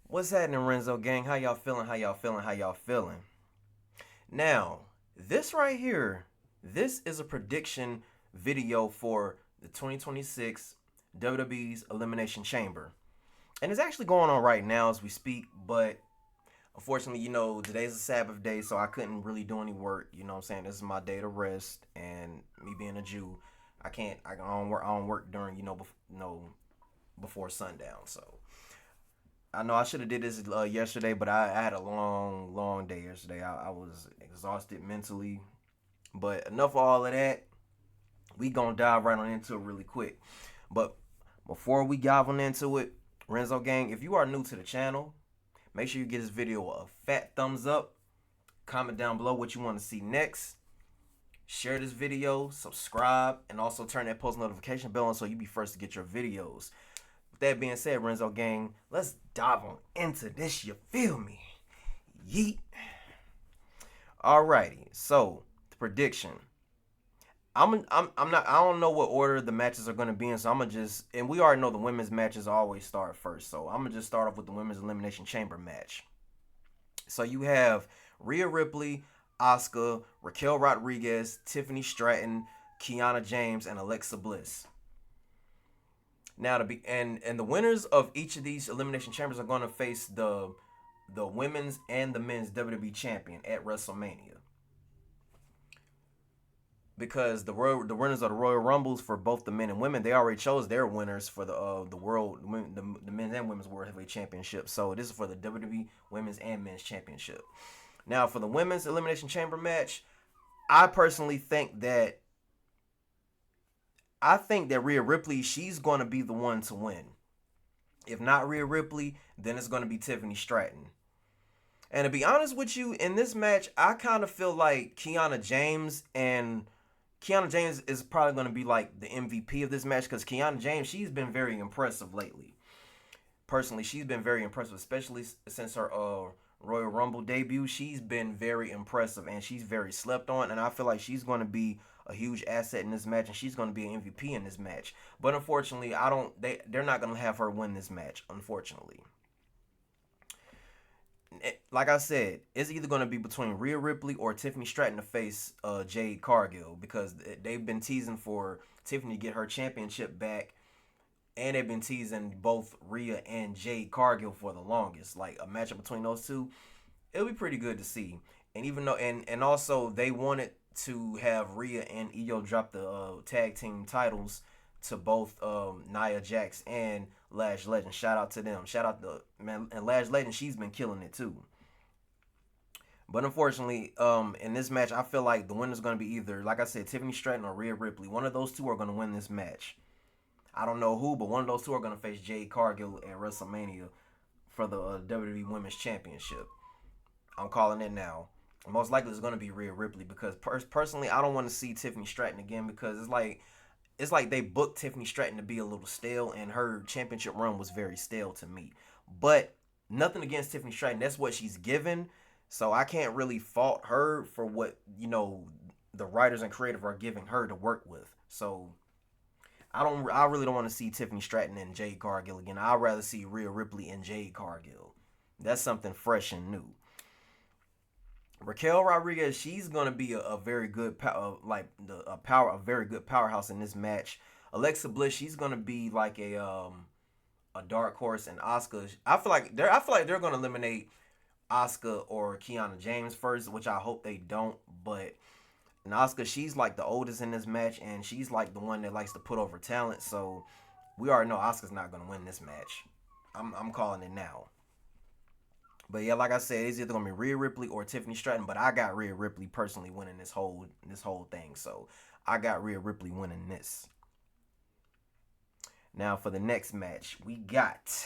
What's happening, Renzo gang? How y'all feeling? How y'all feeling? How y'all feeling? Now, this right here, this is a prediction video for the 2026 WWE's Elimination Chamber. And it's actually going on right now as we speak, but unfortunately, today's a Sabbath day, so I couldn't really do any work. You know what I'm saying? This is my day to rest, and me being a Jew, I don't work during, before sundown, so I know I should have did this yesterday, but I had a long, long day yesterday. I was exhausted mentally. But enough of all of that. We gonna dive right on into it really quick. But before we dive on into it, Renzo gang, if you are new to the channel, make sure you give this video a fat thumbs up. Comment down below what you want to see next. Share this video, subscribe, and also turn that post notification bell on so you be first to get your videos. With that being said, Renzo gang, let's dive on into this. You feel me? Yeet. Alrighty. So the prediction. I'm not. I don't know what order the matches are gonna be in. So I'm gonna just, and we already know the women's matches always start first. So I'm gonna just start off with the women's elimination chamber match. So you have Rhea Ripley, Asuka, Raquel Rodriguez, Tiffany Stratton, Kiana James, and Alexa Bliss. Now to be and the winners of each of these elimination chambers are going to face the women's and the men's WWE champion at WrestleMania. Because the winners of the Royal Rumbles for both the men and women, they already chose their winners for the world the men's and women's World Heavyweight Championship. So this is for the WWE Women's and Men's Championship. Now for the women's elimination chamber match, I personally think that Rhea Ripley, she's going to be the one to win. If not Rhea Ripley, then it's going to be Tiffany Stratton. And to be honest with you, in this match, I kind of feel like Kiana James is probably going to be like the MVP of this match because Kiana James, she's been very impressive lately. Personally, she's been very impressive, especially since her Royal Rumble debut. She's been very impressive and she's very slept on. And I feel like she's going to be a huge asset in this match and she's going to be an MVP in this match. But unfortunately, they're not going to have her win this match, unfortunately. Like I said, it's either going to be between Rhea Ripley or Tiffany Stratton to face Jade Cargill because they've been teasing for Tiffany to get her championship back, and they've been teasing both Rhea and Jade Cargill for the longest. Like a matchup between those two, it'll be pretty good to see. And even though, and also they wanted to have Rhea and Io drop the tag team titles to both Nia Jax and Lash Legend. Shout out to them. Shout out to man and Lash Legend. She's been killing it too. But unfortunately, in this match, I feel like the winner's going to be either, like I said, Tiffany Stratton or Rhea Ripley. One of those two are going to win this match. I don't know who, but one of those two are going to face Jade Cargill at WrestleMania for the WWE Women's Championship. I'm calling it now. Most likely it's going to be Rhea Ripley because personally, I don't want to see Tiffany Stratton again because it's like they booked Tiffany Stratton to be a little stale, and her championship run was very stale to me. But nothing against Tiffany Stratton. That's what she's given. So I can't really fault her for what, the writers and creative are giving her to work with. So I really don't want to see Tiffany Stratton and Jade Cargill again. I'd rather see Rhea Ripley and Jade Cargill. That's something fresh and new. Raquel Rodriguez, she's gonna be a very good a very good powerhouse in this match. Alexa Bliss, she's gonna be like a dark horse, and Asuka. I feel like they're gonna eliminate Asuka or Kiana James first, which I hope they don't. But and Asuka, she's like the oldest in this match, and she's like the one that likes to put over talent. So we already know Asuka's not gonna win this match. I'm calling it now. But yeah, like I said, it's either gonna be Rhea Ripley or Tiffany Stratton. But I got Rhea Ripley personally winning this whole thing. So I got Rhea Ripley winning this. Now for the next match, we got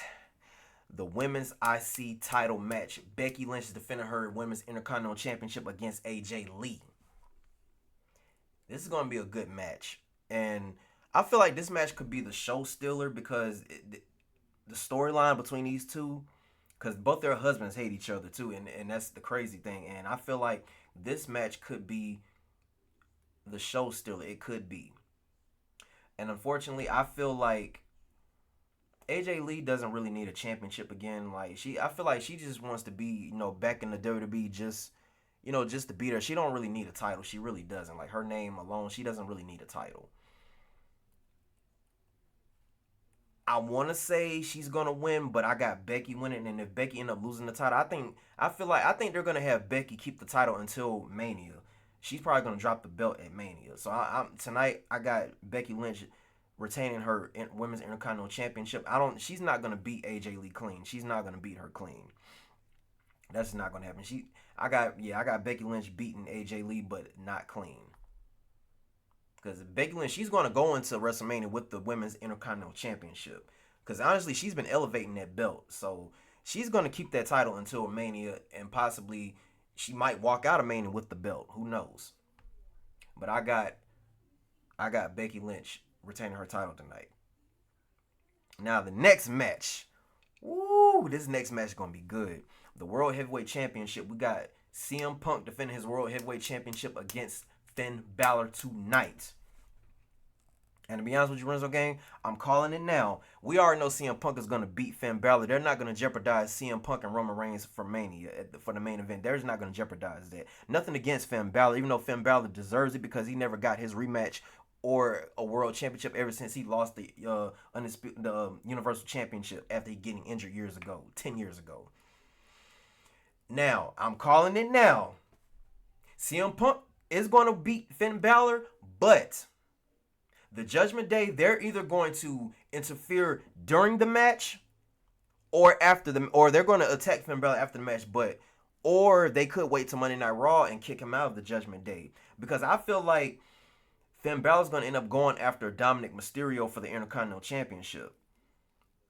the women's IC title match. Becky Lynch is defending her women's Intercontinental Championship against AJ Lee. This is gonna be a good match, and I feel like this match could be the show stealer because the storyline between these two, because both their husbands hate each other too, and that's the crazy thing. And I feel like this match could be the show stealer. It could be, and unfortunately, I feel like AJ Lee doesn't really need a championship again. Like I feel like she just wants to be, back in the WWE, just to beat her. She don't really need a title. She really doesn't. Like her name alone, she doesn't really need a title. I want to say she's gonna win, but I got Becky winning, and if Becky end up losing the title, I think they're gonna have Becky keep the title until Mania. She's probably gonna drop the belt at Mania. So tonight I got Becky Lynch retaining her Women's Intercontinental Championship. She's not gonna beat AJ Lee clean. She's not gonna beat her clean. That's not gonna happen. I got Becky Lynch beating AJ Lee, but not clean. Because Becky Lynch, she's going to go into WrestleMania with the Women's Intercontinental Championship. Because honestly, she's been elevating that belt. So she's going to keep that title until Mania. And possibly she might walk out of Mania with the belt. Who knows? But I got Becky Lynch retaining her title tonight. Now the next match. Woo! This next match is going to be good. The World Heavyweight Championship. We got CM Punk defending his World Heavyweight Championship against Finn Balor tonight. And to be honest with you, Renzo gang, I'm calling it now. We already know CM Punk is going to beat Finn Balor. They're not going to jeopardize CM Punk and Roman Reigns for Mania, for the main event. They're just not going to jeopardize that. Nothing against Finn Balor, even though Finn Balor deserves it because he never got his rematch or a world championship ever since he lost the Universal Championship after he getting injured 10 years ago. Now, I'm calling it now. CM Punk is going to beat Finn Balor, but the Judgment Day, they're either going to interfere during the match or they're going to attack Finn Balor after the match, or they could wait till Monday Night Raw and kick him out of the Judgment Day. Because I feel like Finn Balor's going to end up going after Dominic Mysterio for the Intercontinental Championship.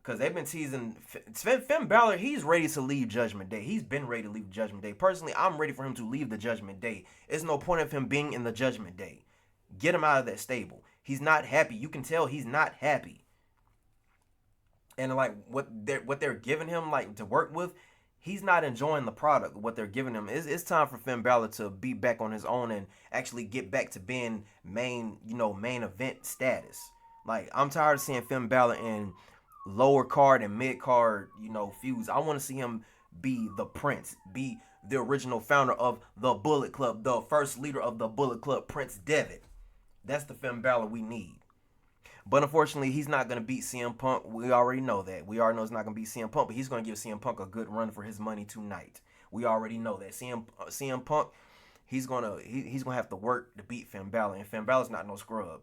Because they've been teasing Finn Balor. He's ready to leave Judgment Day. He's been ready to leave Judgment Day. Personally, I'm ready for him to leave the Judgment Day. There's no point of him being in the Judgment Day. Get him out of that stable. He's not happy. You can tell he's not happy. And like what they're giving him like to work with, he's not enjoying the product. What they're giving him. It's time for Finn Balor to be back on his own and actually get back to being main event status. Like I'm tired of seeing Finn Balor in lower card and mid card, feuds. I want to see him be the Prince, be the original founder of the Bullet Club, the first leader of the Bullet Club, Prince Devitt. That's the Finn Balor we need. But unfortunately, he's not going to beat CM Punk. We already know that. We already know he's not going to beat CM Punk, but he's going to give CM Punk a good run for his money tonight. We already know that. CM Punk, he's going to have to work to beat Finn Balor, and Finn Balor's not no scrub.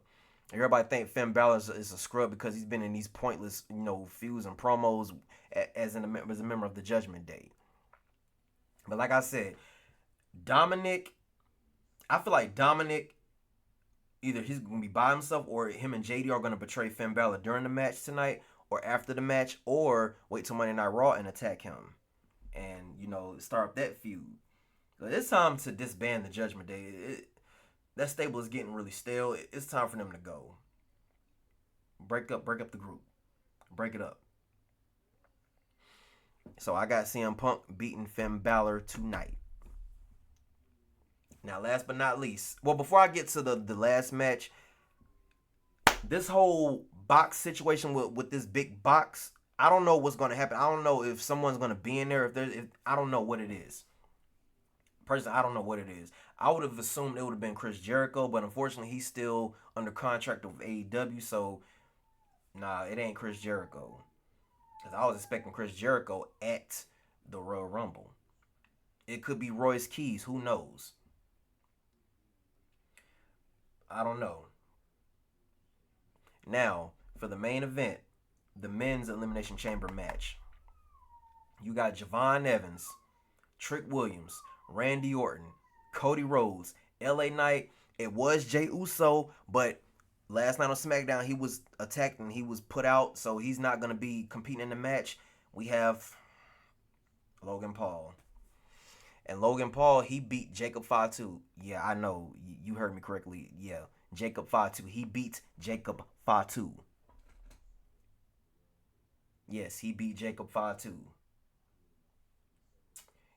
Everybody think Finn Balor is a scrub because he's been in these pointless, feuds and promos as a member of the Judgment Day. But like I said, I feel like Dominic, either he's going to be by himself or him and JD are going to betray Finn Balor during the match tonight or after the match, or wait till Monday Night Raw and attack him and, start up that feud. But it's time to disband the Judgment Day. That stable is getting really stale. It's time for them to go. Break up the group. Break it up. So I got CM Punk beating Finn Balor tonight. Now, last but not least, before I get to the last match, this whole box situation with this big box, I don't know what's going to happen. I don't know if someone's going to be in there. I don't know what it is. Personally, I don't know what it is. I would have assumed it would have been Chris Jericho, but unfortunately, he's still under contract with AEW, so nah, it ain't Chris Jericho. Because I was expecting Chris Jericho at the Royal Rumble. It could be Royce Keys. Who knows? I don't know. Now, for the main event, the men's Elimination Chamber match, you got Javon Evans, Trick Williams, Randy Orton, Cody Rhodes, LA Knight. It was Jey Uso, but last night on SmackDown, he was attacked and he was put out, so he's not going to be competing in the match. We have Logan Paul. And Logan Paul, he beat Jacob Fatu. Yeah, I know. You heard me correctly. Yeah, Jacob Fatu. He beat Jacob Fatu. Yes, he beat Jacob Fatu.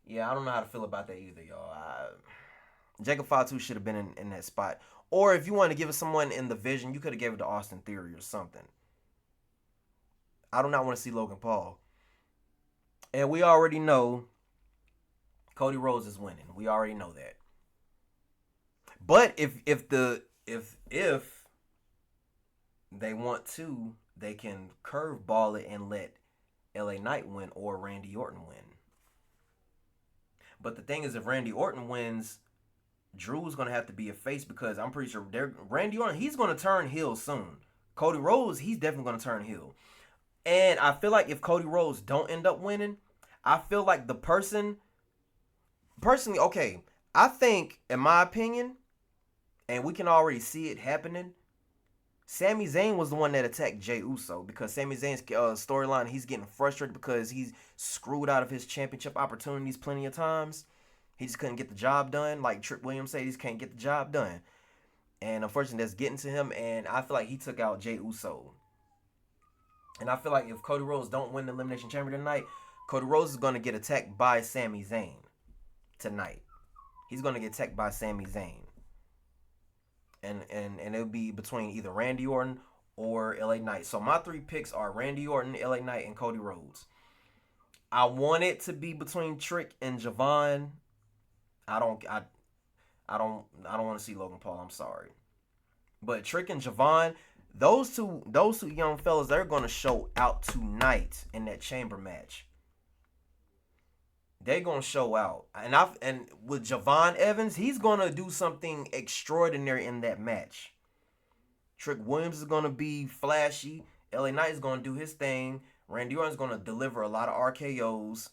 Yeah, I don't know how to feel about that either, y'all. Jacob Fatu should have been in that spot. Or if you want to give it someone in the Vision, you could have gave it to Austin Theory or something. I do not want to see Logan Paul. And we already know Cody Rhodes is winning. We already know that. But if they want to, they can curveball it and let LA Knight win or Randy Orton win. But the thing is, if Randy Orton wins, Drew's gonna have to be a face because I'm pretty sure Randy Orton, he's gonna turn heel soon. Cody Rhodes, he's definitely gonna turn heel. And I feel like if Cody Rhodes don't end up winning, I feel like the personally, okay, I think, in my opinion, and we can already see it happening, Sami Zayn was the one that attacked Jey Uso because Sami Zayn's storyline, he's getting frustrated because he's screwed out of his championship opportunities plenty of times. He just couldn't get the job done. Like Trick Williams said, he just can't get the job done. And unfortunately, that's getting to him. And I feel like he took out Jey Uso. And I feel like if Cody Rhodes don't win the Elimination Chamber tonight, Cody Rhodes is going to get attacked by Sami Zayn tonight. He's going to get attacked by Sami Zayn. And it'll be between either Randy Orton or LA Knight. So my three picks are Randy Orton, LA Knight, and Cody Rhodes. I want it to be between Trick and Javon. I don't want to see Logan Paul. I'm sorry. But Trick and Javon, those two young fellas, they're going to show out tonight in that chamber match. They're going to show out. And with Javon Evans, he's going to do something extraordinary in that match. Trick Williams is going to be flashy. LA Knight is going to do his thing. Randy Orton is going to deliver a lot of RKOs.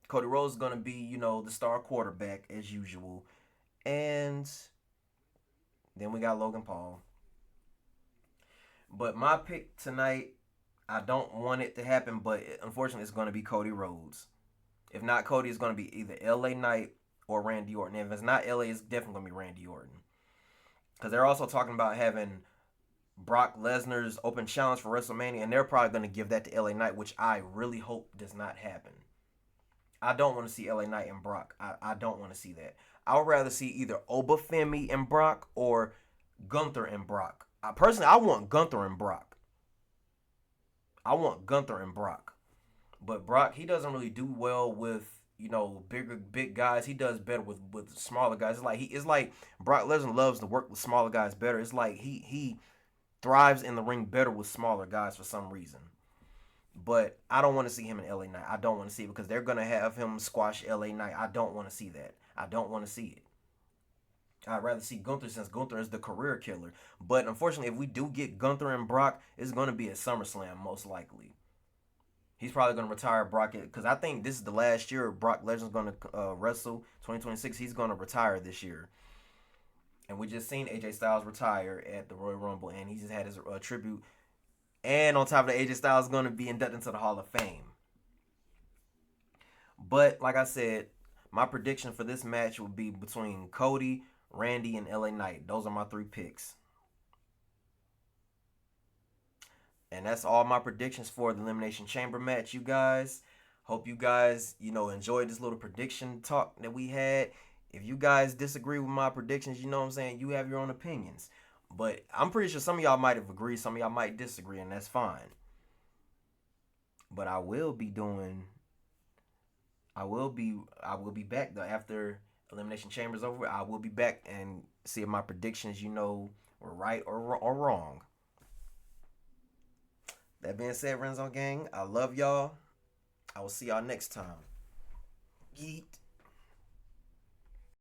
Cody Rhodes is going to be, the star quarterback as usual. And then we got Logan Paul. But my pick tonight, I don't want it to happen, but unfortunately it's going to be Cody Rhodes. If not Cody, it's going to be either LA Knight or Randy Orton. If it's not LA, it's definitely going to be Randy Orton. Because they're also talking about having Brock Lesnar's open challenge for WrestleMania, and they're probably going to give that to LA Knight, which I really hope does not happen. I don't want to see LA Knight and Brock. I don't want to see that. I would rather see either Obafemi and Brock or Gunther and Brock. Personally, I want Gunther and Brock. But Brock, he doesn't really do well with, big guys. He does better with smaller guys. It's like Brock Lesnar loves to work with smaller guys better. It's like he thrives in the ring better with smaller guys for some reason. But I don't want to see him in LA Knight. I don't want to see it because they're going to have him squash LA Knight. I don't want to see that. I don't want to see it. I'd rather see Gunther since Gunther is the career killer. But unfortunately, if we do get Gunther and Brock, it's going to be at SummerSlam most likely. He's probably going to retire Brock because I think this is the last year Brock Lesnar's going to wrestle. 2026, he's going to retire this year. And we just seen AJ Styles retire at the Royal Rumble, and he just had his tribute. And on top of that, AJ Styles is going to be inducted into the Hall of Fame. But like I said, my prediction for this match would be between Cody, Randy, and LA Knight. Those are my three picks. And that's all my predictions for the Elimination Chamber match, you guys. Hope you guys, enjoyed this little prediction talk that we had. If you guys disagree with my predictions, you know what I'm saying, you have your own opinions. But I'm pretty sure some of y'all might have agreed, some of y'all might disagree, and that's fine. But I will be back though after Elimination Chamber is over. I will be back and see if my predictions, were right or wrong. That being said, Renzo gang, I love y'all. I will see y'all next time.